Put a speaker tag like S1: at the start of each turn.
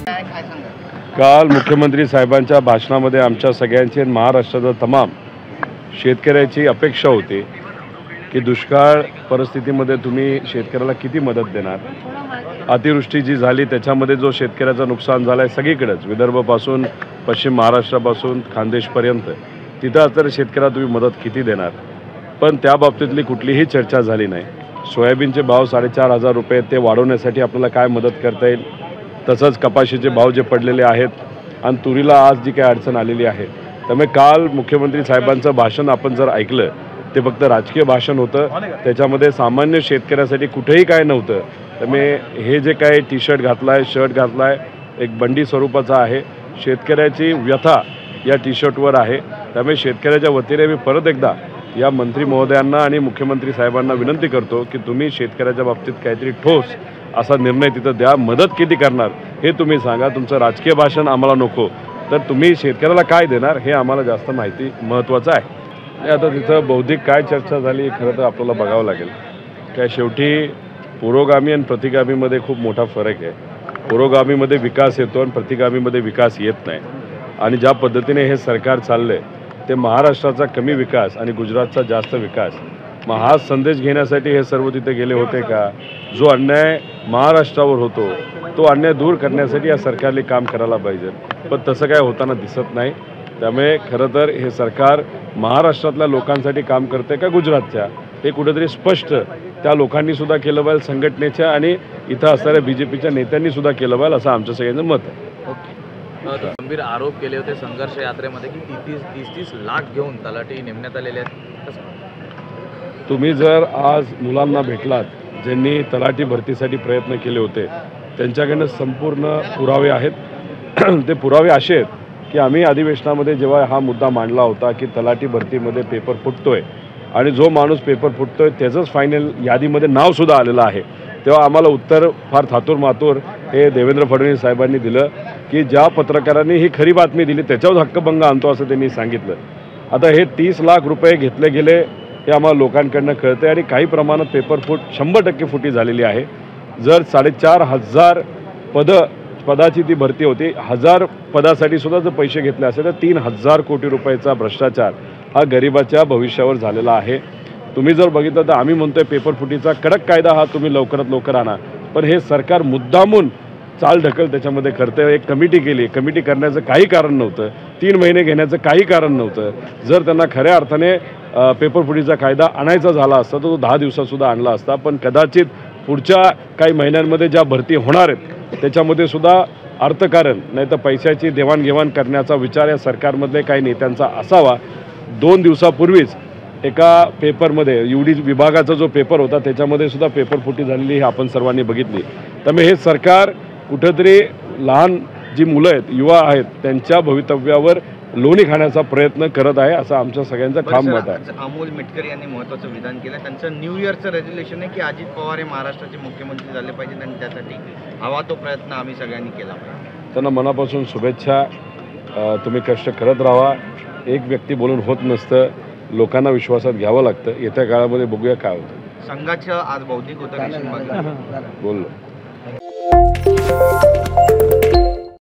S1: काल मुख्यमंत्री साहेबांच्या भाषणामध्ये आमच्या सगळ्यांची आणि महाराष्ट्राचा तमाम शेतकऱ्याची अपेक्षा होती की दुष्काळ परिस्थितीमध्ये तुम्ही शेतकऱ्याला किती मदत देणार। अतिवृष्टी जी झाली त्याच्यामध्ये जो शेतकऱ्याचं नुकसान झालं आहे सगळीकडेच, विदर्भापासून पश्चिम महाराष्ट्रापासून खानदेशपर्यंत, तिथं तर शेतकऱ्याला तुम्ही मदत किती देणार। पण त्या बाबतीतली कुठलीही चर्चा झाली नाही। सोयाबीनचे भाव 4,500 रुपये ते वाढवण्यासाठी आपल्याला काय मदत करता येईल, तसंच कपाशीचे भाव जे पडलेले आहेत आणि तुरीला आज जी काही अडचण आलेली आहे। त्यामुळे काल मुख्यमंत्री साहेबांचं भाषण आपण जर ऐकलं ते फक्त राजकीय भाषण होतं, त्याच्यामध्ये सामान्य शेतकऱ्यासाठी कुठेही काय नव्हतं। त्यामुळे हे जे काही टी शर्ट घातला आहे, शर्ट घातला आहे, एक बंडी स्वरूपाचा आहे, शेतकऱ्याची व्यथा या टी शर्टवर आहे। त्यामुळे शेतकऱ्याच्या वतीने मी परत एकदा या मंत्री महोदयांना आणि मुख्यमंत्री साहेबांना विनंती करतो की तुम्ही शेतकऱ्याच्या बाबतीत काहीतरी ठोस असा निर्णय तिथं द्या। मदत किती करणार हे तुम्ही सांगा, तुमचं राजकीय भाषण आम्हाला नको, तर तुम्ही शेतकऱ्याला काय देणार हे आम्हाला जास्त माहिती महत्त्वाचं आहे। आता तिथं बौद्धिक काय चर्चा झाली खरं तर आपल्याला बघावं लागेल। काय शेवटी पुरोगामी आणि प्रतिगामीमध्ये खूप मोठा फरक आहे। पुरोगामीमध्ये विकास येतो आणि प्रतिगामीमध्ये विकास येत नाही। आणि ज्या पद्धतीने हे सरकार चाललं आहे ते महाराष्ट्राचा कमी विकास आणि गुजरातचा जास्त विकास, मग हा संदेश घेण्यासाठी हे सर्व तिथे गेले होते का? जो अन्याय महाराष्ट्रावर होतो तो अन्याय दूर करण्यासाठी या सरकारने काम करायला पाहिजे, पण तसं काय होताना दिसत नाही। त्यामुळे खरं तर हे सरकार महाराष्ट्रातल्या लोकांसाठी काम करते का गुजरातच्या, हे कुठेतरी स्पष्ट त्या लोकांनी सुद्धा केलं पाहिजे, संघटनेच्या आणि इथं असणाऱ्या बीजेपीच्या नेत्यांनी सुद्धा केलं पाहिजे असं आमच्या सगळ्यांचं मत आहे।
S2: गंभीर आरोप केले होते संघर्ष यात्रेमध्ये की 30 लाख घेऊन तलाठी नेमण्यात आलेले आहेत।
S1: तुम्ही जर आज मुलांना भेटलात ज्यांनी तलाठी भरतीसाठी प्रयत्न केले होते, त्यांच्याकडनं संपूर्ण पुरावे आहेत। ते पुरावे असे आहेत की आम्ही अधिवेशनामध्ये जेव्हा हा मुद्दा मांडला होता की तलाठी भरतीमध्ये पेपर फुटतोय आणि जो माणूस पेपर फुटतोय त्याचंच फायनल यादीमध्ये नावसुद्धा आलेलं आहे, तेव्हा आम्हाला उत्तर फार थातूर मातूर हे देवेंद्र फडणवीस साहेबांनी दिलं की ज्या पत्रकारांनी ही खरी बातमी दिली त्याच्यावर हक्कभंग आणतो असं त्यांनी सांगितलं। आता हे 30 लाख रुपये घेतले गेले हे आम्हाला लोकांकडनं कळतं आणि काही प्रमाणात पेपर फूट 100% फुटी झालेली आहे। जर 4,500 पदाची ती भरती होती, 1000 पदासाठी सुद्धा जर पैसे घेतले असेल तर 3,000 कोटी रुपयाचा भ्रष्टाचार हा गरिबाच्या भविष्यावर झालेला आहे। तुम्ही जर बघितलं तर आम्ही म्हणतोय पेपर फुटीचा कडक कायदा हा तुम्ही लवकरात लवकर आणा, पण हे सरकार मुद्दामून चाल ढकल त्याच्यामध्ये करते। एक कमिटी केली, कमिटी करण्याचं काही कारण नव्हतं, 3 महिने घेण्याचं काही कारण नव्हतं। जर त्यांना खऱ्या अर्थाने पेपर फुटीचा कायदा आणायचा झाला असता तर तो 10 दिवसातसुद्धा आणला असता, पण कदाचित पुढच्या काही महिन्यांमध्ये ज्या भरती होणार आहेत त्याच्यामध्ये सुद्धा अर्थकारण नाही तर पैशाची देवाणघेवाण करण्याचा विचार या सरकारमधले काही नेत्यांचा असावा। 2 दिवसापूर्वीच एका पेपरमध्ये UD विभागाचा जो पेपर होता त्याच्यामध्ये सुद्धा पेपर फुटी झालेली ही आपण सर्वांनी बघितली। त्यामुळे हे सरकार कुठेतरी लहान जी मुलं आहेत, युवा आहेत, त्यांच्या भवितव्यावर लोणी खाण्याचा प्रयत्न करत आहे असं आमच्या सगळ्यांचं ठाम मत आहे।
S3: अमोल मिटकर यांनी महत्त्वाचं विधान केलं, त्यांचं न्यू इयरचं रेझोल्युशन आहे की अजित पवार हे महाराष्ट्राचे मुख्यमंत्री झाले पाहिजेत आणि त्यासाठी हवा तो प्रयत्न आम्ही सगळ्यांनी केला पाहिजे।
S1: त्यांना मनापासून शुभेच्छा। तुम्ही कष्ट करत राहा, एक व्यक्ती बोलून होत नसतं, लोकांना विश्वासात घ्यावं लागतं। येत्या काळामध्ये बघूया काय होतं।
S3: संघाचं आज बौद्धिक होतं
S1: बोललो।